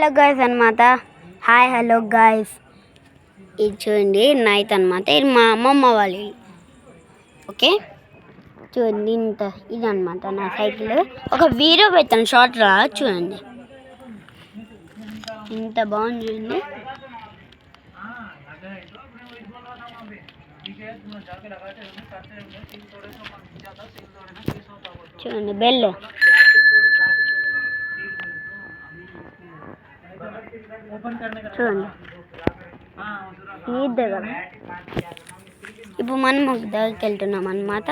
Hello guys అనమాట. Hi hello guys, ఇది చూడండి నైట్ అనమాట. ఇది మా అమ్మమ్మ వాళ్ళ ఇల్లు. ఓకే చూడండి, ఇంత ఇది అనమాట నా సైకిల్. ఒక వీడియో పెట్టాను షార్ట్ రా, చూడండి ఇంత బాగుంది చూడండి. చూడండి బెల్ చూడండి ఈ దగ్గర. ఇప్పుడు మనం ఒక దగ్గరికి వెళ్తున్నాం అన్నమాట.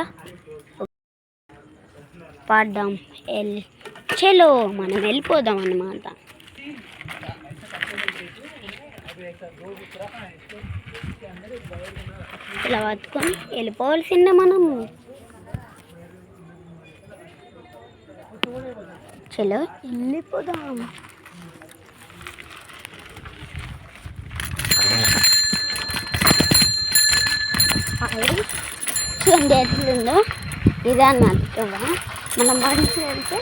పాడదాం చలో మనం వెళ్ళిపోదాం అన్నమాట. ఇలా పట్టుకొని వెళ్ళిపోవాల్సిందే మనము. చలో వెళ్ళిపోదాం. చూడండి ఎట్లుందో ఇదన్నమాట. మనం మంచిగా వెళ్తే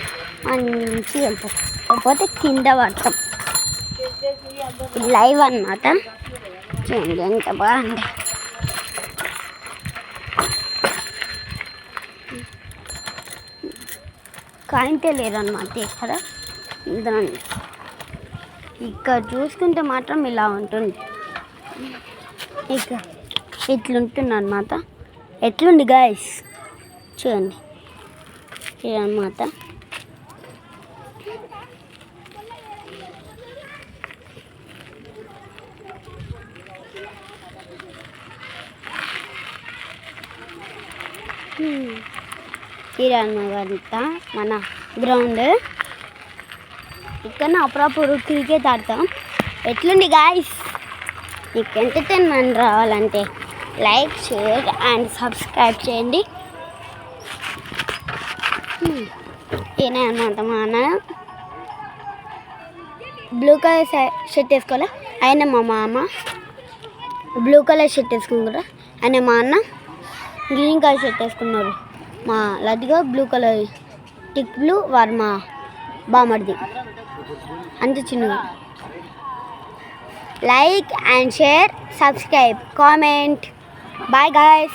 మంచిగా వెళ్తాం, లేకపోతే కింద పడతాం. లైవ్ అన్నమాట. చూడండి ఎంత బాగుంది. కాయింటే లేరు అన్నమాట ఇక్కడ. ఇక్కడ చూసుకుంటే మాత్రం ఇలా ఉంటుంది. ఇక ఇట్లుంటుంది అన్నమాట. ఎట్లుంది గాయస్ చూడండి ఇదన్నమాట. ఇదన్నమాట మన గ్రౌండ్. ఇక్కడ అప్పుడప్పుడు క్రికెట్ ఆడతాం. ఎట్లుంది గాయస్? మీకు ఎంటర్టైన్మెంట్ రావాలంటే లైక్, షేర్ అండ్ సబ్స్క్రైబ్ చేయండి. ఈయన అన్నమాట మా అన్న. బ్లూ కలర్ షర్ట్ వేసుకోవాలి ఆయన. మా మామ బ్లూ కలర్ షర్ట్ వేసుకున్నారు. ఆయన మా అన్న గ్రీన్ కలర్ షర్ట్ వేసుకున్నారు. మా లదిగా బ్లూ కలర్ టిక్ బ్లూ వారు మా బామర్ది. అంత చిన్నగా. Like and share, subscribe, comment. Bye guys.